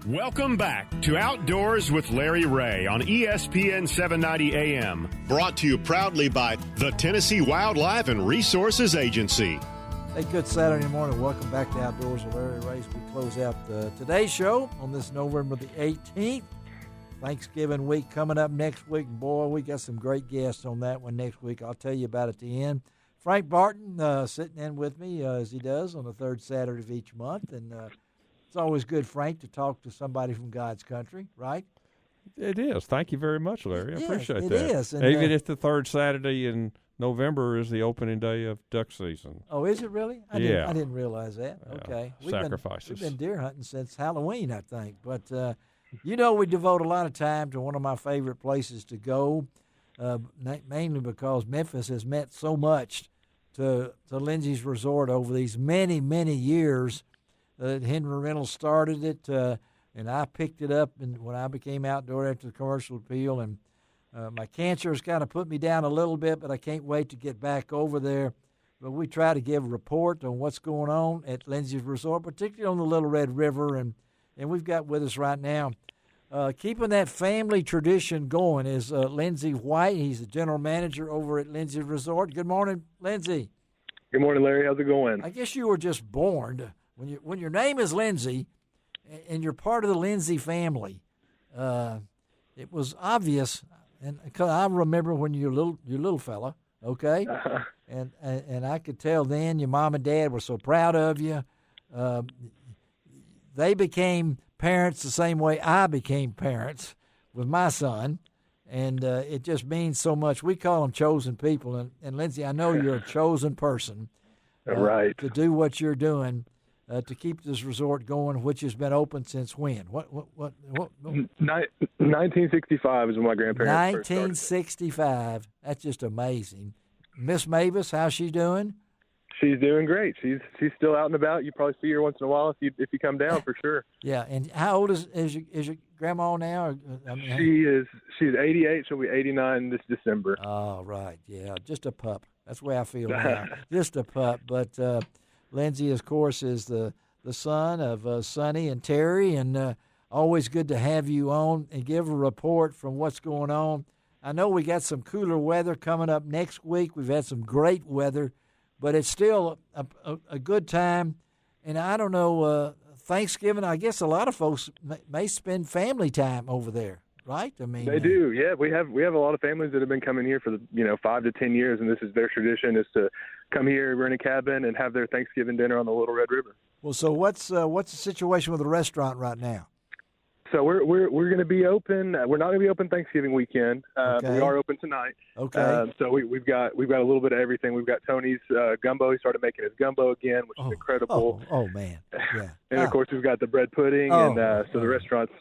Welcome back to Outdoors with Larry Ray on ESPN 790 AM. Brought to you proudly by the Tennessee Wildlife and Resources Agency. Hey, good Saturday morning. Welcome back to Outdoors with Larry Ray. We close out today's show on this November the 18th. Thanksgiving week coming up next week. Boy, we got some great guests on that one next week. I'll tell you about it at the end. Frank Barton sitting in with me as he does on the third Saturday of each month. And it's always good, Frank, to talk to somebody from God's country, right? It is. Thank you very much, Larry. I appreciate that. It is. And, even if the third Saturday in November is the opening day of duck season. Oh, is it really? I didn't realize that. Okay. Sacrifices. We've been deer hunting since Halloween, I think. But, we devote a lot of time to one of my favorite places to go, mainly because Memphis has meant so much to Lindsey's Resort over these many, many years. Henry Reynolds started it, and I picked it up when I became outdoor after the commercial appeal. And my cancer has kind of put me down a little bit, but I can't wait to get back over there. But we try to give a report on what's going on at Lindsey's Resort, particularly on the Little Red River. And we've got with us right now, keeping that family tradition going, is Lindsey White. He's the general manager over at Lindsey's Resort. Good morning, Lindsey. Good morning, Larry. How's it going? I guess you were just born. When your name is Lindsey and you're part of the Lindsey family, it was obvious. And cause I remember when you're little fella, okay, and I could tell then your mom and dad were so proud of you. They became parents the same way I became parents with my son, and it just means so much. We call them chosen people, and Lindsey, I know you're a chosen person, right, to do what you're doing. To keep this resort going, which has been open since when? What? 1965 is when my grandparents 1965. That's just amazing. Miss Mavis, how's she doing? She's doing great. She's still out and about. You probably see her once in a while if you come down for sure. Yeah, and how old is your grandma now? She's 88. She'll be 89 this December. Oh, right. Yeah, just a pup. That's the way I feel now. Just a pup, but. Lindsey, of course, is the son of Sonny and Terry, and always good to have you on and give a report from what's going on. I know we got some cooler weather coming up next week. We've had some great weather, but it's still a good time. And I don't know, Thanksgiving, I guess a lot of folks may spend family time over there, right? I mean, they do. Yeah, we have a lot of families that have been coming here for 5 to 10 years, and this is their tradition is to come here, rent a cabin, and have their Thanksgiving dinner on the Little Red River. Well, so what's the situation with the restaurant right now? So we're going to be open. We're not going to be open Thanksgiving weekend, but we are open tonight. Okay. So we've got a little bit of everything. We've got Tony's gumbo. He started making his gumbo again, which is incredible. Oh man, yeah. And of course we've got the bread pudding, so the restaurant's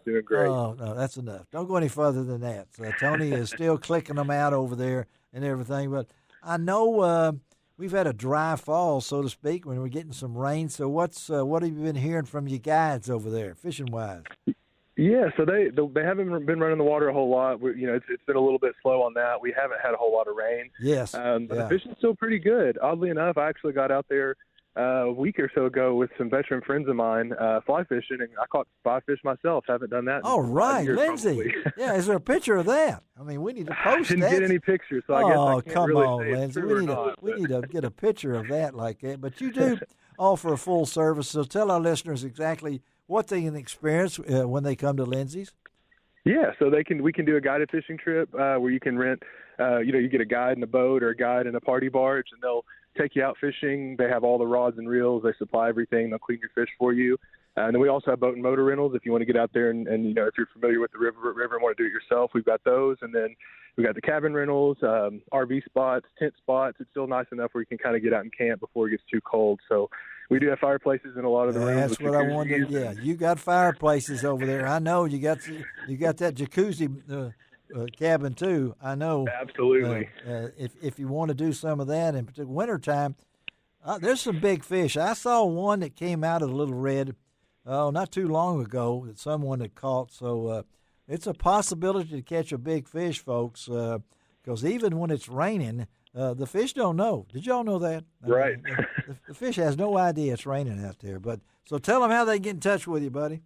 doing great. Oh no, that's enough. Don't go any further than that. So Tony is still clicking them out over there and everything. But I know we've had a dry fall, so to speak, when we're getting some rain. So what have you been hearing from you guides over there, fishing wise? Yeah, so they haven't been running the water a whole lot. It's been a little bit slow on that. We haven't had a whole lot of rain. Yes, but the fishing's still pretty good. Oddly enough, I actually got out there a week or so ago with some veteran friends of mine fly fishing, and I caught 5 fish myself. Haven't done that. Oh, right, years, Lindsey. Yeah, is there a picture of that? I mean, we need to post that. I didn't get any pictures, so I guess I can't come really on, say Lindsey. We need to get a picture of that like that. But you do offer a full service, so tell our listeners exactly what they can experience when they come to Lindsey's. Yeah, so we can do a guided fishing trip where you can rent, you get a guide in a boat or a guide in a party barge, and they'll take you out fishing. They have all the rods and reels. They supply everything. They'll clean your fish for you. And then we also have boat and motor rentals if you want to get out there and if you're familiar with the river and want to do it yourself, we've got those. And then we got the cabin rentals, RV spots, tent spots. It's still nice enough where you can kind of get out and camp before it gets too cold. So we do have fireplaces in a lot of the rooms. That's what I wanted. Yeah, you got fireplaces over there. I know you got that jacuzzi cabin too. I know. Absolutely. If you want to do some of that in particular wintertime, there's some big fish. I saw one that came out of the Little Red not too long ago that someone had caught. So it's a possibility to catch a big fish, folks, because even when it's raining, the fish don't know. Did y'all know that? Right. The fish has no idea it's raining out there. But so tell them how they get in touch with you, buddy.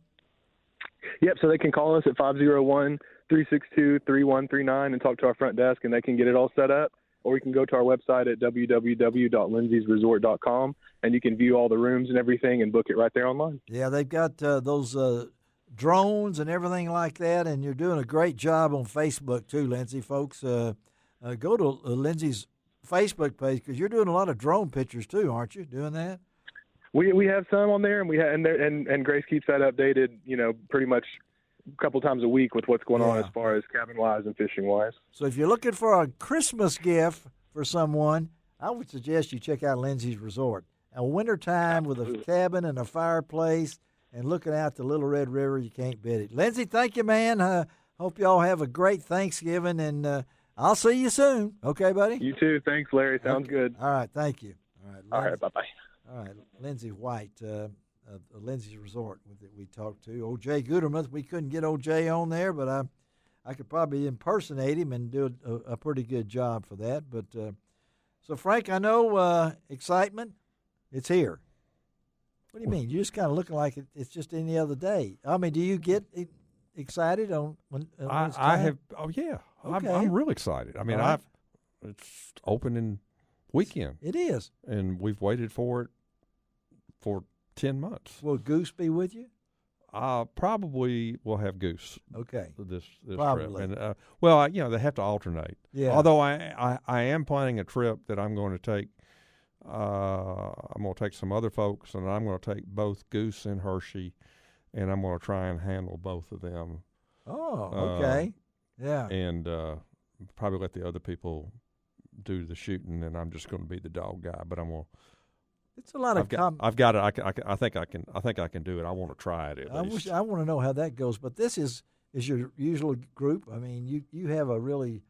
Yep, so they can call us at 501-362-3139 and talk to our front desk, and they can get it all set up. Or you can go to our website at www.lindseysresort.com, and you can view all the rooms and everything and book it right there online. Yeah, they've got those drones and everything like that, and you're doing a great job on Facebook too, Lindsey. Folks, go to Lindsey's Facebook page because you're doing a lot of drone pictures too, aren't you? Doing that? We have some on there, and Grace keeps that updated, pretty much a couple times a week with what's going on as far as cabin wise and fishing wise. So if you're looking for a Christmas gift for someone, I would suggest you check out Lindsey's Resort. A wintertime with a cabin and a fireplace and looking out the Little Red River, you can't beat it. Lindsey, thank you, man. Hope you all have a great Thanksgiving, and I'll see you soon. Okay, buddy? You too. Thanks, Larry. Sounds good. All right, thank you. All right, bye-bye. All right, Lindsey White, Lindsey's Resort that we talked to. O.J. Gudermuth, we couldn't get O.J. on there, but I could probably impersonate him and do a pretty good job for that. But so, Frank, I know excitement, it's here. What do you mean? You're just kind of looking like it's just any other day. I mean, do you get excited when it's time? I have. Oh yeah, Okay. I'm really excited. I mean, All right. it's opening weekend. It is. And we've waited for it for 10 months. Will Goose be with you? Probably will have Goose. Okay. This Probably. trip. And they have to alternate. Yeah. Although I am planning a trip that I'm going to take. I'm going to take some other folks, and I'm going to take both Goose and Hershey, and I'm going to try and handle both of them. Oh, okay. Yeah. And probably let the other people do the shooting, and I'm just going to be the dog guy. But I'm going. It's a lot of. I've got it. I think I can. I think I can do it. I want to try it at least. I want to know how that goes. But this is your usual group. I mean, you have a really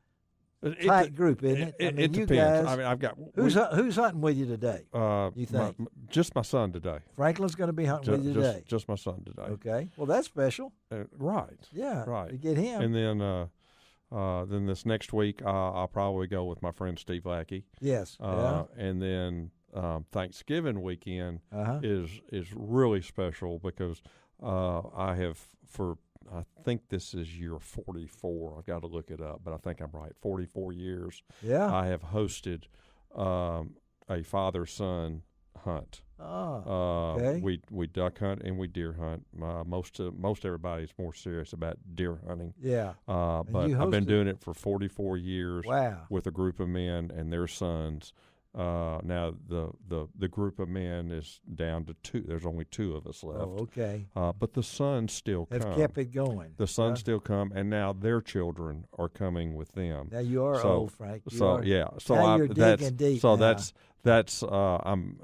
tight group, isn't it? I mean, it you depends. guys. I mean, I've got who's hunting with you today? You think just my son today? Franklin's going to be hunting with you today. Just my son today. Okay. Well, that's special. Right. Yeah. Right. To get him. And then this next week I'll probably go with my friend Steve Lackey. Yes. And then Thanksgiving weekend is really special because I think this is year 44. I've got to look it up, but I think I'm right. 44 years. Yeah. I have hosted a father-son hunt. Oh, okay. We duck hunt and we deer hunt. Most everybody's more serious about deer hunting. Yeah. But I've been doing it for 44 years. Wow. With a group of men and their sons. Now the group of men is down to 2. There's only 2 of us left. Oh, okay. But the sons still come. Have kept it going. The sons still come, and now their children are coming with them. Now you are old, Frank. So now you're digging deep. So now. that's I'm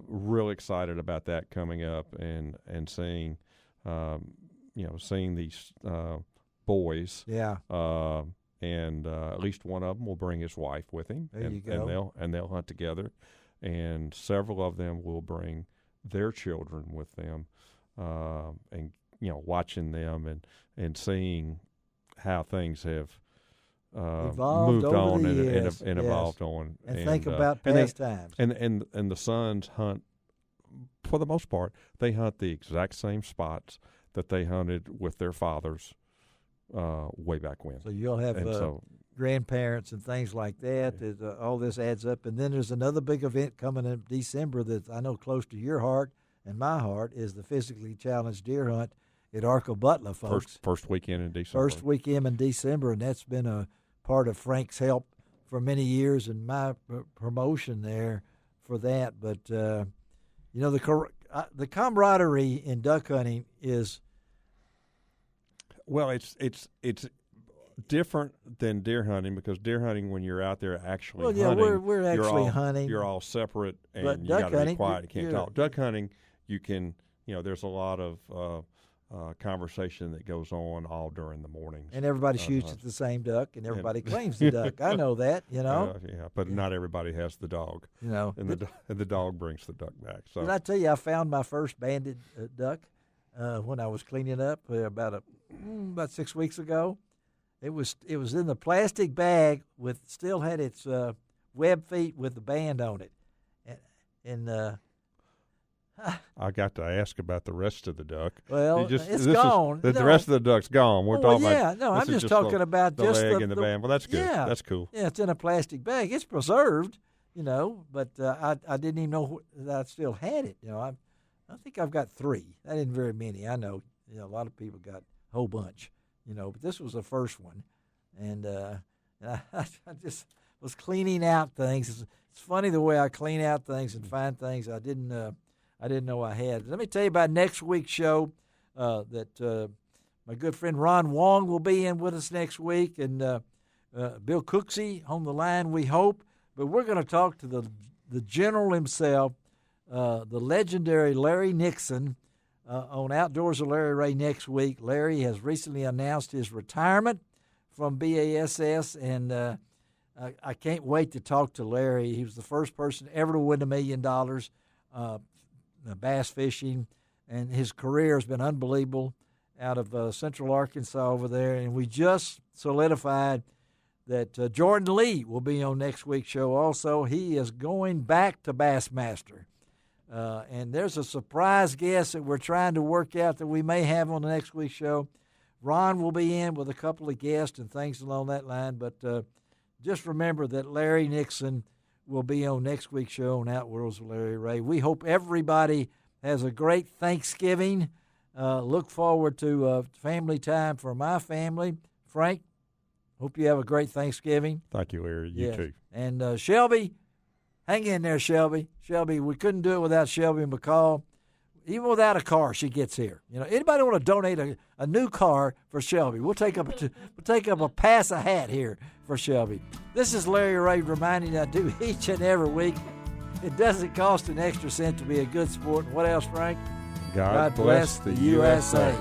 real excited about that coming up and seeing seeing these boys. Yeah. And at least one of them will bring his wife with him, there you go. and they'll hunt together, and several of them will bring their children with them, and watching them and seeing how things have evolved moved over on the and years. evolved on, and think about past times. And the sons hunt, for the most part, they hunt the exact same spots that they hunted with their fathers. Way back when. So you'll have grandparents and things like that. Yeah. All this adds up. And then there's another big event coming in December that I know close to your heart and my heart is the Physically Challenged Deer Hunt at Arco-Butler, folks. First weekend in December. First weekend in December, and that's been a part of Frank's help for many years and my promotion there for that. But, the camaraderie in duck hunting is – well, it's different than deer hunting because deer hunting, when you're out there actually hunting, we're actually hunting. You're all separate, and but you got to be quiet. You can't talk. Duck hunting, you can. There's a lot of conversation that goes on all during the mornings. And everybody shoots at the same duck, and everybody claims the duck. I know that, but not everybody has the dog. And the dog brings the duck back. So did I tell you I found my first banded duck when I was cleaning up about 6 weeks ago? It was in the plastic bag still had its web feet with the band on it, and I got to ask about the rest of the duck. Well, it's gone. The rest of the duck's gone. We're talking about. No, I'm just talking about the just leg and the band. Well, that's good. Yeah, that's cool. Yeah, it's in a plastic bag. It's preserved, but I didn't even know that I still had it. I think I've got 3. That isn't very many. I know, a lot of people got a whole bunch, but this was the first one, and I just was cleaning out things. It's funny the way I clean out things and find things I didn't know I had. Let me tell you about next week's show. That my good friend Ron Wong will be in with us next week, and Bill Cooksey on the line, we hope. But we're going to talk to the general himself, the legendary Larry Nixon, on Outdoors with Larry Ray next week. Larry has recently announced his retirement from BASS, and I can't wait to talk to Larry. He was the first person ever to win $1 million bass fishing, and his career has been unbelievable out of Central Arkansas over there. And we just solidified that Jordan Lee will be on next week's show also. He is going back to Bassmaster. And there's a surprise guest that we're trying to work out that we may have on the next week's show. Ron will be in with a couple of guests and things along that line. But just remember that Larry Nixon will be on next week's show on Outdoors with Larry Ray. We hope everybody has a great Thanksgiving. Look forward to family time for my family. Frank, hope you have a great Thanksgiving. Thank you, Larry. You too. And Shelby, hang in there, Shelby. Shelby, we couldn't do it without Shelby McCall. Even without a car, she gets here. Anybody want to donate a new car for Shelby? We'll take up a pass a hat here for Shelby. This is Larry Ray reminding you I do each and every week. It doesn't cost an extra cent to be a good sport. And what else, Frank? God bless the USA.